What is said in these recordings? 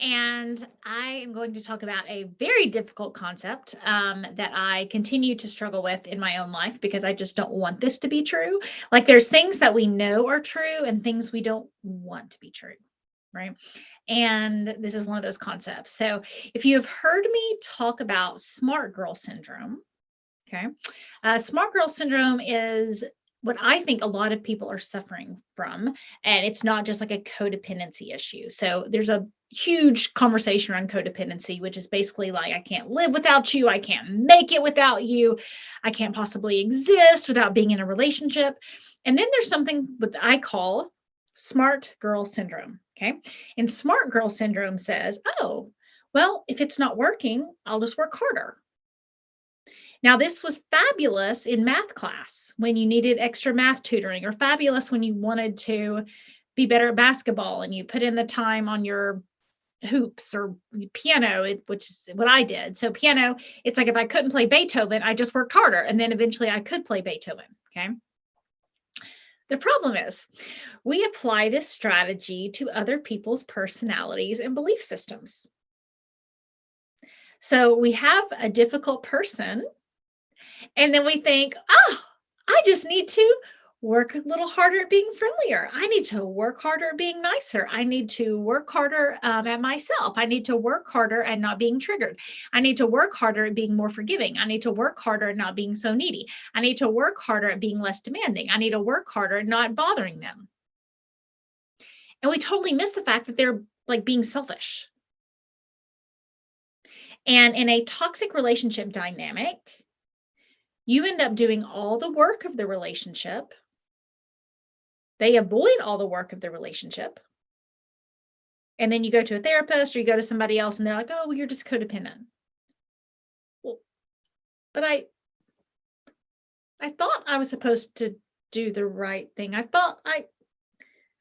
and I am going to talk about a very difficult concept that I continue to struggle with in my own life because I just don't want this to be true. Like there's things that we know are true and things we don't want to be true, right? And this is one of those concepts. So if you have heard me talk about smart girl syndrome, okay, smart girl syndrome is what I think a lot of people are suffering from. And it's not just like a codependency issue. So there's a huge conversation around codependency, which is basically like, I can't live without you. I can't make it without you. I can't possibly exist without being in a relationship. And then there's something that I call smart girl syndrome. Okay. And smart girl syndrome says, oh, well, if it's not working, I'll just work harder. Now, this was fabulous in math class when you needed extra math tutoring, or fabulous when you wanted to be better at basketball and you put in the time on your hoops or piano, which is what I did. So piano, it's like if I couldn't play Beethoven, I just worked harder and then eventually I could play Beethoven. Okay. The problem is we apply this strategy to other people's personalities and belief systems. So we have a difficult person and then we think, oh, I just need to work a little harder at being friendlier. I need to work harder at being nicer. I need to work harder at myself. I need to work harder at not being triggered. I need to work harder at being more forgiving. I need to work harder at not being so needy. I need to work harder at being less demanding. I need to work harder at not bothering them. And we totally miss the fact that they're like being selfish. And in a toxic relationship dynamic, you end up doing all the work of the relationship. They avoid all the work of the relationship. And then you go to a therapist or you go to somebody else and they're like, oh, well, you're just codependent. Well, but I thought I was supposed to do the right thing. I thought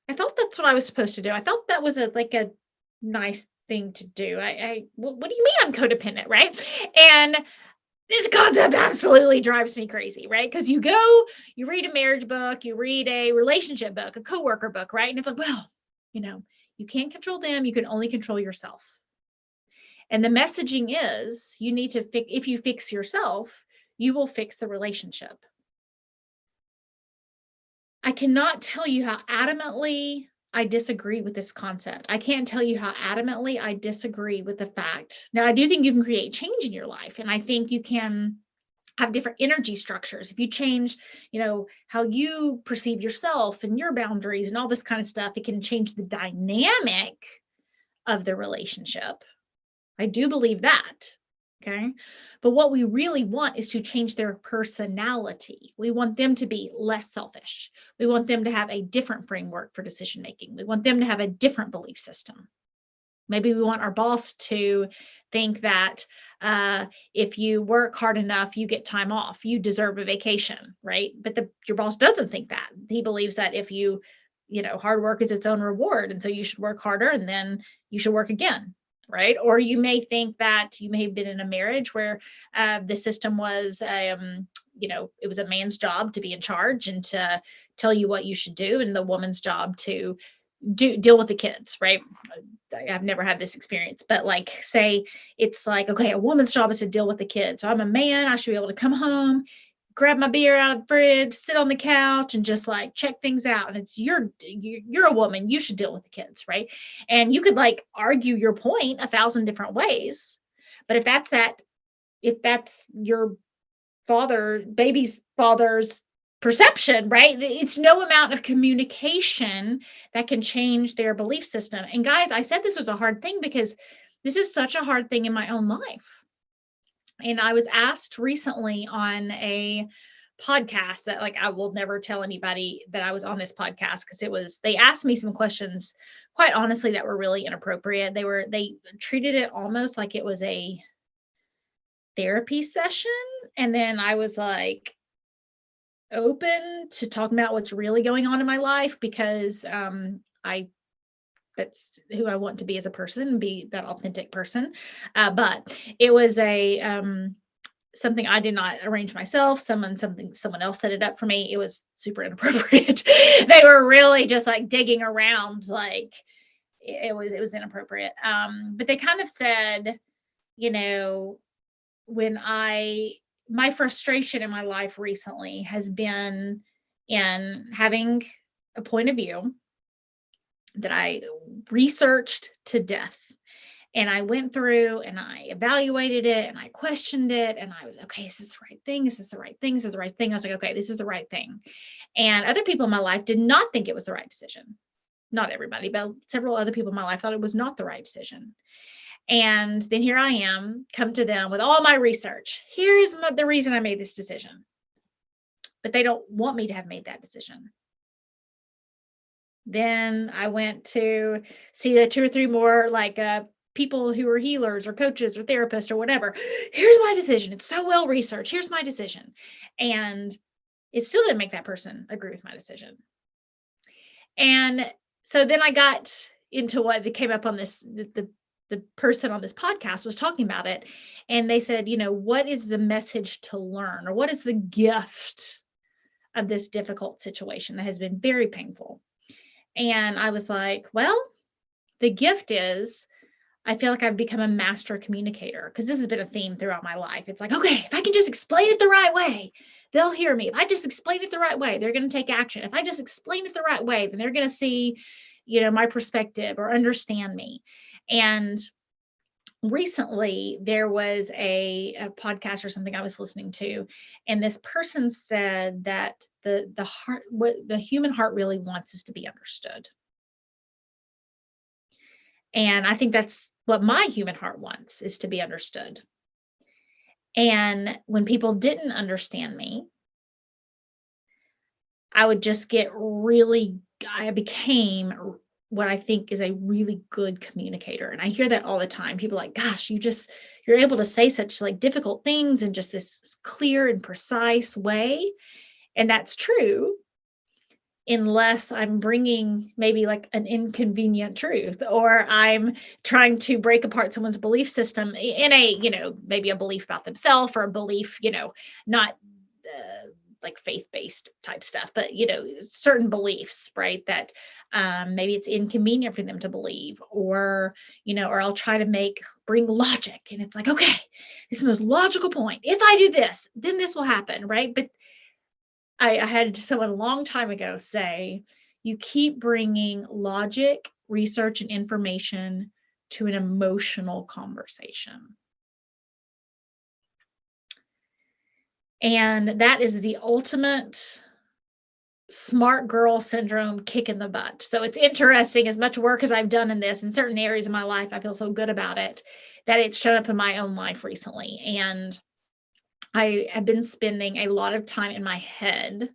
that's what I was supposed to do. I thought that was a nice thing to do. What do you mean I'm codependent, right? And this concept absolutely drives me crazy, right? Because you read a marriage book, you read a relationship book, a coworker book, right? And it's like, well, you can't control them. You can only control yourself. And the messaging is you need to if you fix yourself, you will fix the relationship. I cannot tell you how adamantly I disagree with this concept. I can't tell you how adamantly I disagree with the fact. Now, I do think you can create change in your life, and I think you can have different energy structures. If you change, how you perceive yourself and your boundaries and all this kind of stuff, it can change the dynamic of the relationship. I do believe that. Okay. But what we really want is to change their personality. We want them to be less selfish. We want them to have a different framework for decision making. We want them to have a different belief system. Maybe we want our boss to think that if you work hard enough, you get time off. You deserve a vacation, right? But your boss doesn't think that. He believes that if hard work is its own reward. And so you should work harder and then you should work again. Right. Or you may think that you may have been in a marriage where the system was, it was a man's job to be in charge and to tell you what you should do, and the woman's job to deal with the kids. Right. I've never had this experience, but say it's like, okay, a woman's job is to deal with the kids. So I'm a man. I should be able to come home, grab my beer out of the fridge, sit on the couch and just check things out. And it's you're a woman, you should deal with the kids, right? And you could argue your point 1,000 different ways. But if that's your baby's father's perception, right? It's no amount of communication that can change their belief system. And guys, I said this was a hard thing because this is such a hard thing in my own life. And I was asked recently on a podcast that I will never tell anybody that I was on this podcast because they asked me some questions, quite honestly, that were really inappropriate. They treated it almost like it was a therapy session. And then I was open to talking about what's really going on in my life because that's who I want to be as a person, be that authentic person. But it was something I did not arrange myself. Someone else set it up for me. It was super inappropriate. They were really just digging around it was inappropriate. But they kind of said, you know, when my frustration in my life recently has been in having a point of view that I researched to death. And I went through and I evaluated it and I questioned it. And I was, okay, is this the right thing? Is this the right thing? Is this the right thing? I was like, okay, this is the right thing. And other people in my life did not think it was the right decision. Not everybody, but several other people in my life thought it was not the right decision. And then here I am, come to them with all my research. Here's the reason I made this decision. But they don't want me to have made that decision. Then I went to see the 2 or 3 more people who are healers or coaches or therapists or whatever. Here's my decision. It's so well researched. Here's my decision. And it still didn't make that person agree with my decision. And so then I got into what came up on this, the person on this podcast was talking about it. And they said, what is the message to learn, or what is the gift of this difficult situation that has been very painful? And I was like, well, the gift is I feel like I've become a master communicator, because this has been a theme throughout my life. It's like, okay, if I can just explain it the right way, they'll hear me. If I just explain it the right way, they're going to take action. If I just explain it the right way, then they're going to see, my perspective or understand me. And recently there was a podcast or something I was listening to, and this person said that the heart, what the human heart really wants is to be understood. And I think that's what my human heart wants, is to be understood. And when people didn't understand me, I became what I think is a really good communicator. And I hear that all the time. People are like, gosh, you're able to say such difficult things in just this clear and precise way. And that's true, unless I'm bringing maybe an inconvenient truth, or I'm trying to break apart someone's belief system in maybe a belief about themselves, or a belief, not faith-based type stuff, but certain beliefs, right? That maybe it's inconvenient for them to believe, or I'll try to bring logic, and it's like, okay, this is the most logical point. If I do this, then this will happen, right? But I had someone a long time ago say, you keep bringing logic, research, and information to an emotional conversation. And that is the ultimate smart girl syndrome kick in the butt. So it's interesting, as much work as I've done in this, in certain areas of my life, I feel so good about it, that it's shown up in my own life recently. And I have been spending a lot of time in my head,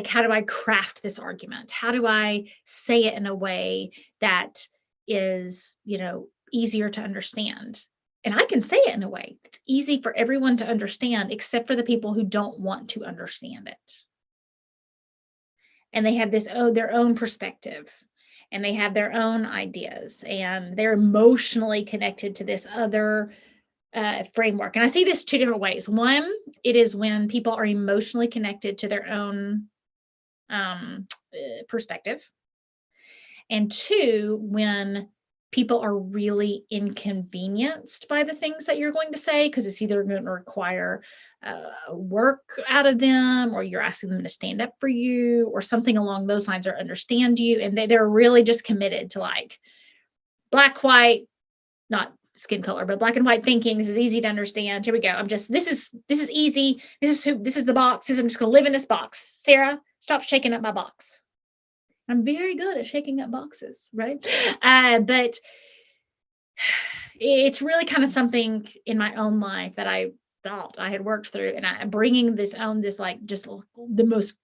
how do I craft this argument? How do I say it in a way that is, easier to understand? And I can say it in a way that's easy for everyone to understand, except for the people who don't want to understand it. And they have their own perspective, and they have their own ideas, and they're emotionally connected to this other framework. And I see this 2 different ways. One, it is when people are emotionally connected to their own perspective. And 2, when people are really inconvenienced by the things that you're going to say, because it's either going to require work out of them, or you're asking them to stand up for you, or something along those lines, or understand you. And they're really just committed to black, white, not skin color, but black and white thinking. This is easy to understand. Here we go. This is easy. This is the box. I'm just going to live in this box. Sarah, stop shaking up my box. I'm very good at shaking up boxes, right? But it's really kind of something in my own life that I thought I had worked through, and I'm bringing just the most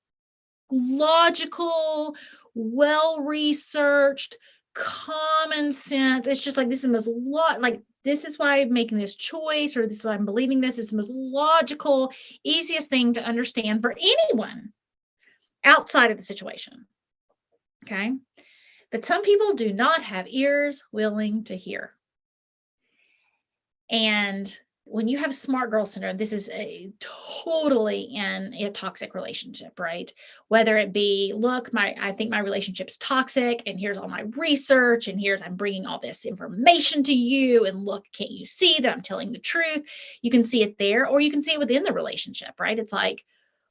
logical, well-researched, common sense. It's just this is the most this is why I'm making this choice, or this is why I'm believing this. It's the most logical, easiest thing to understand for anyone outside of the situation. Okay. But some people do not have ears willing to hear. And when you have smart girl syndrome, this is totally in a toxic relationship, right? Whether it be, look, I think my relationship's toxic, and here's all my research, and I'm bringing all this information to you, and look, can't you see that I'm telling the truth? You can see it there, or you can see it within the relationship, right? It's like,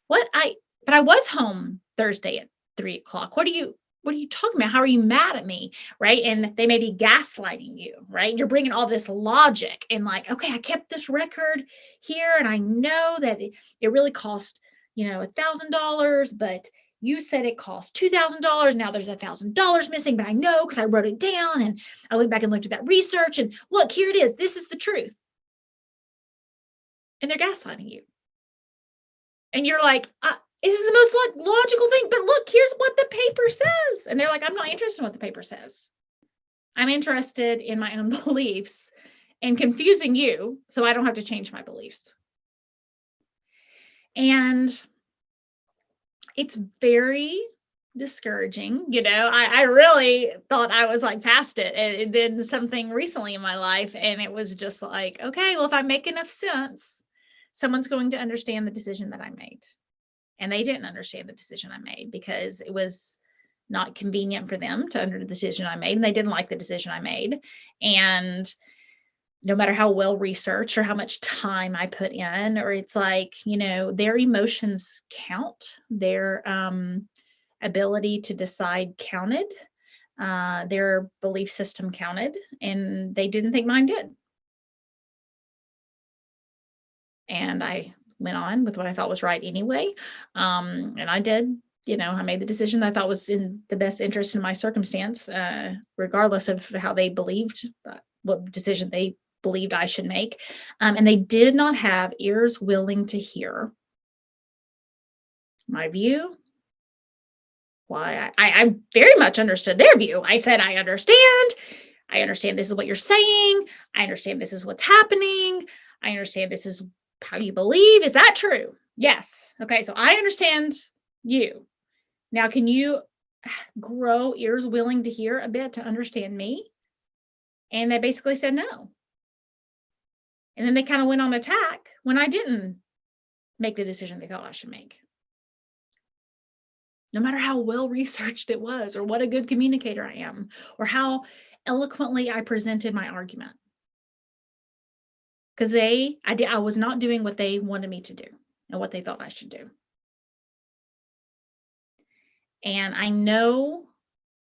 but I was home Thursday at 3 o'clock. What are you talking about? How are you mad at me? Right. And they may be gaslighting you, right? And you're bringing all this logic and like, okay, I kept this record here and I know that it really cost, $1,000, but you said it cost $2,000. Now there's $1,000 missing, but I know because I wrote it down and I went back and looked at that research and look, here it is. This is the truth. And they're gaslighting you. And you're like, this is the most logical thing, but look, here's what the paper says. And they're like, I'm not interested in what the paper says. I'm interested in my own beliefs and confusing you so I don't have to change my beliefs. And it's very discouraging. I really thought I was like past it. And then something recently in my life, and it was just like, okay, well, if I make enough sense, someone's going to understand the decision that I made. And they didn't understand the decision I made because it was not convenient for them to under the decision I made. And they didn't like the decision I made. And no matter how well researched or how much time I put in, or it's like, their emotions count, their ability to decide counted, their belief system counted, and they didn't think mine did. And I went on with what I thought was right anyway. And I did, I made the decision that I thought was in the best interest in my circumstance, regardless of how they believed, what decision they believed I should make. And they did not have ears willing to hear my view. Why I very much understood their view. I said, I understand this is what you're saying. I understand this is what's happening. I understand this is how you believe. Is that true? Yes. Okay. So I understand you. Now, can you grow ears willing to hear a bit to understand me? And they basically said no. And then they kind of went on attack when I didn't make the decision they thought I should make. No matter how well researched it was, or what a good communicator I am, or how eloquently I presented my argument. Because I was not doing what they wanted me to do and what they thought I should do. And I know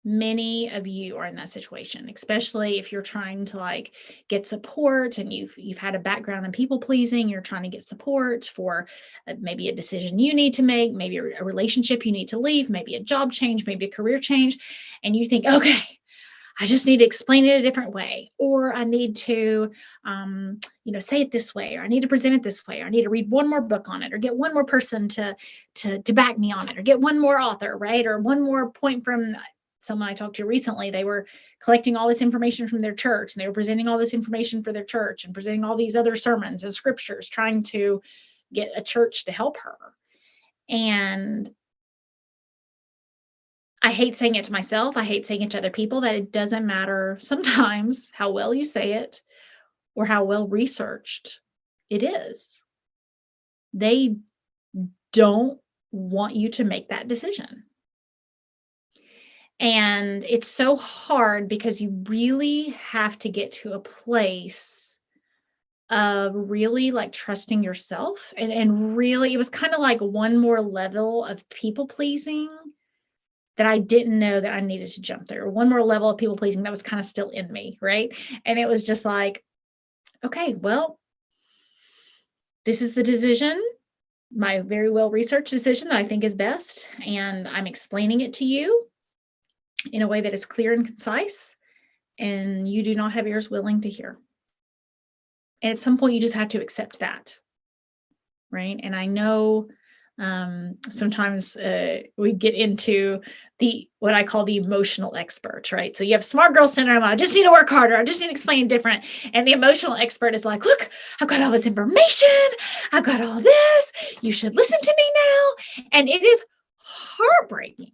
many of you are in that situation, especially if you're trying to get support and you've had a background in people pleasing, you're trying to get support for maybe a decision you need to make, maybe a relationship you need to leave, maybe a job change, maybe a career change. And you think, okay, I just need to explain it a different way, or I need to, say it this way, or I need to present it this way, or I need to read one more book on it, or get one more person to back me on it, or get one more author, right? Or one more point from someone I talked to recently. They were collecting all this information from their church, and they were presenting all this information for their church and presenting all these other sermons and scriptures, trying to get a church to help her. And I hate saying it to myself. I hate saying it to other people, that it doesn't matter sometimes how well you say it or how well researched it is. They don't want you to make that decision. And it's so hard because you really have to get to a place of really trusting yourself, and really, it was kind of like one more level of people pleasing that I didn't know that I needed to jump through, or one more level of people pleasing that was kind of still in me, right? And it was just like, okay, well, this is the decision, my very well researched decision that I think is best, and I'm explaining it to you in a way that is clear and concise, and you do not have ears willing to hear. And at some point, you just have to accept that, right? And I know sometimes we get into what I call the emotional expert, right? So you have smart girl syndrome. I just need to work harder. I just need to explain it different. And the emotional expert is like, look, I've got all this information. I've got all this. You should listen to me now. And it is heartbreaking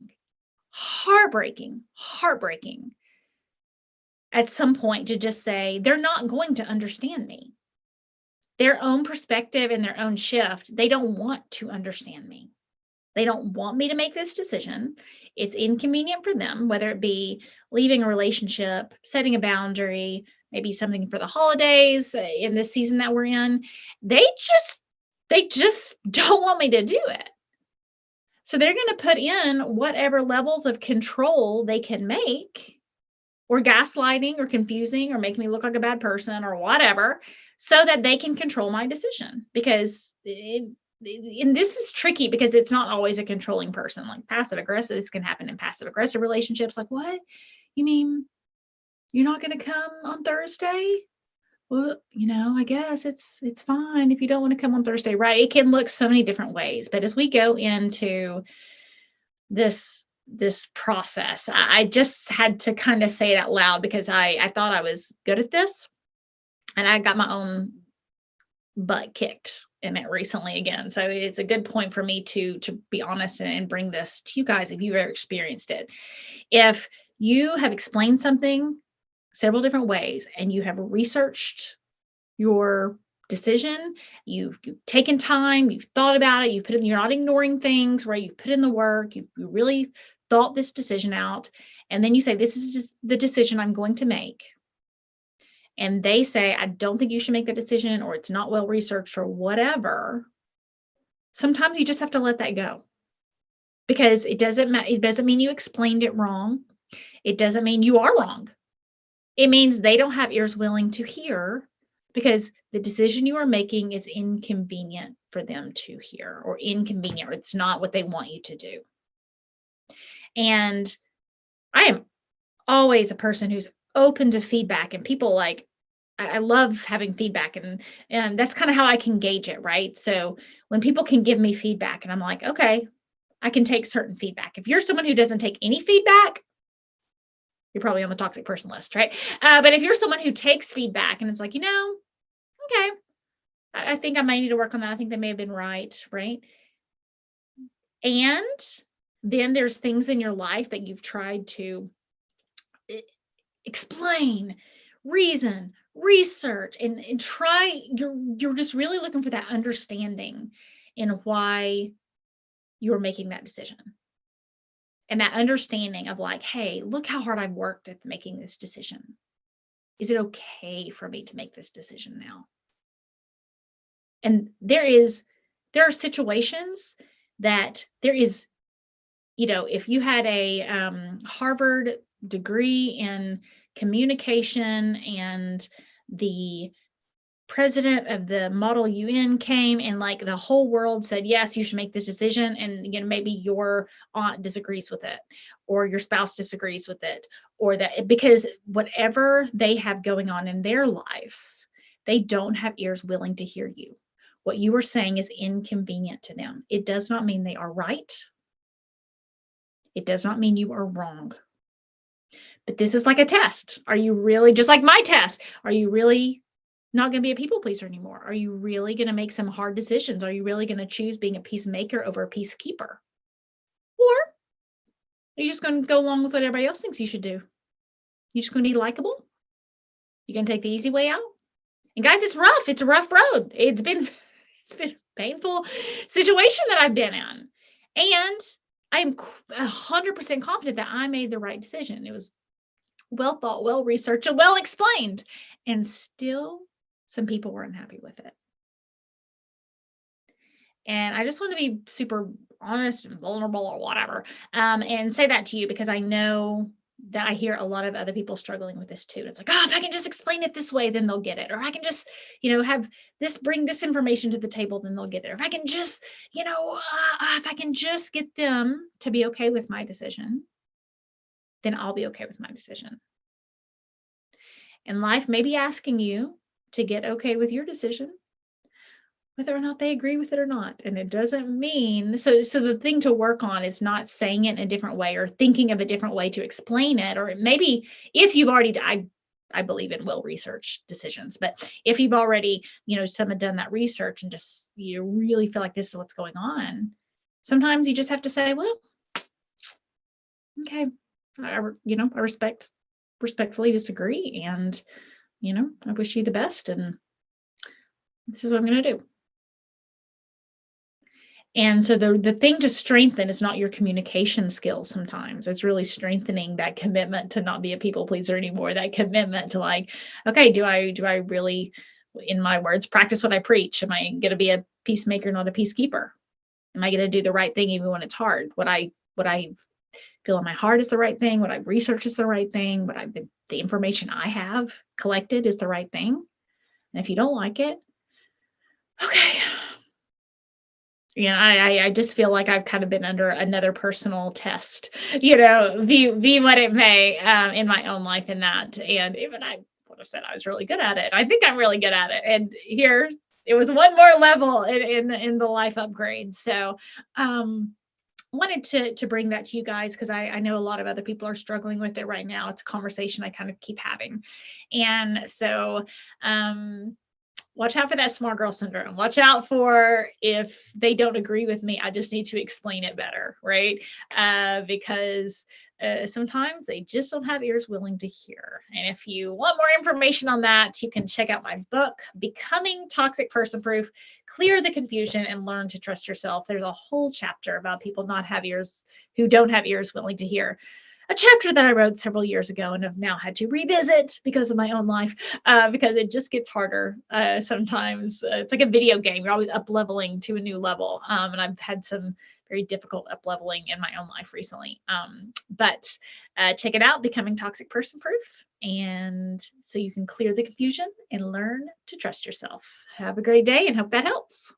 at some point to just say, they're not going to understand me. their own perspective and their own shift, they don't want to understand me. They don't want me to make this decision. It's inconvenient for them, whether it be leaving a relationship, setting a boundary, maybe something for the holidays in this season that we're in. They just they just don't want me to do it. So they're going to put in whatever levels of control they can make, or gaslighting or confusing or making me look like a bad person or whatever, so that they can control my decision. And this is tricky because it's not always a controlling person. Like passive aggressive, this can happen in passive aggressive relationships. Like, what? You mean you're not going to come on Thursday? Well, I guess it's fine if you don't want to come on Thursday, right? It can look so many different ways. But as we go into this process, I just had to kind of say it out loud because I thought I was good at this, and I got my own butt kicked in it recently again. So it's a good point for me to be honest and bring this to you guys if you've ever experienced it. If you have explained something several different ways and you have researched your decision, you've taken time, you've thought about it, you're not ignoring things, right? You've put in the work, you really thought this decision out, and then you say, this is just the decision I'm going to make. And they say, I don't think you should make that decision, or it's not well researched, or whatever. Sometimes you just have to let that go, because it doesn't mean you explained it wrong. It doesn't mean you are wrong. It means they don't have ears willing to hear, because the decision you are making is inconvenient for them to hear, or inconvenient, or it's not what they want you to do. And I am always a person who's open to feedback, and people I love having feedback, and that's kind of how I can gauge it, right? So when people can give me feedback and I'm like, okay, I can take certain feedback. If you're someone who doesn't take any feedback, you're probably on the toxic person list, right? But if you're someone who takes feedback and it's like, okay, I think I might need to work on that. I think they may have been right? And then there's things in your life that you've tried to explain, reason, research, and try. You're just really looking for that understanding in why you're making that decision. And that understanding of like, hey, look how hard I've worked at making this decision. Is it okay for me to make this decision now? And there are situations that there is, if you had a Harvard degree in communication and the president of the Model UN came and like the whole world said, yes, you should make this decision. And maybe your aunt disagrees with it, or your spouse disagrees with it, or that, because whatever they have going on in their lives, they don't have ears willing to hear you. What you are saying is inconvenient to them. It does not mean they are right. It does not mean you are wrong. But this is like a test. Are you really, just like my test, are you really not going to be a people pleaser anymore? Are you really going to make some hard decisions? Are you really going to choose being a peacemaker over a peacekeeper? Or are you just going to go along with what everybody else thinks you should do? You just going to be likable? You going to take the easy way out? And guys, it's rough. It's a rough road. It's been a painful situation that I've been in. And I'm 100% confident that I made the right decision. It was well thought, well researched, and well explained. And still, some people were unhappy with it. And I just want to be super honest and vulnerable, or whatever, and say that to you, because I know that I hear a lot of other people struggling with this too. It's like, oh, if I can just explain it this way, then they'll get it. Or I can just, have bring this information to the table, then they'll get it. Or if I can just, if I can just get them to be okay with my decision, then I'll be okay with my decision. And life may be asking you to get okay with your decision, whether or not they agree with it or not. And it doesn't mean, so the thing to work on is not saying it in a different way, or thinking of a different way to explain it. Or maybe if you've already, I believe in well-researched decisions, but if you've already, someone done that research and just, you really feel like this is what's going on, sometimes you just have to say, well, okay, I respectfully disagree. And, I wish you the best, and This is what I'm going to do. And so the thing to strengthen is not your communication skills sometimes. It's really strengthening that commitment to not be a people pleaser anymore, that commitment to like, okay, do I really, in my words, practice what I preach? Am I going to be a peacemaker, not a peacekeeper? Am I going to do the right thing even when it's hard? What I feel in my heart is the right thing, what I've researched is the right thing, the information I have collected is the right thing. And if you don't like it, okay, yeah, I just feel like I've kind of been under another personal test, be what it may, in my own life in that. And even I would have said I was really good at it. I think I'm really good at it. And here it was one more level in the life upgrade. So wanted to bring that to you guys because I know a lot of other people are struggling with it right now. It's a conversation I kind of keep having. And so watch out for that smart girl syndrome. Watch out for if they don't agree with me, I just need to explain it better, right? Because sometimes they just don't have ears willing to hear. And if you want more information on that, you can check out my book, Becoming Toxic Person Proof, Clear the Confusion and Learn to Trust Yourself. There's a whole chapter about people not have ears, who don't have ears willing to hear, a chapter that I wrote several years ago and have now had to revisit because of my own life, because it just gets harder sometimes. It's like a video game. You're always up leveling to a new level. And I've had some very difficult up leveling in my own life recently. But check it out, Becoming Toxic Person Proof. And so you can clear the confusion and learn to trust yourself. Have a great day and hope that helps.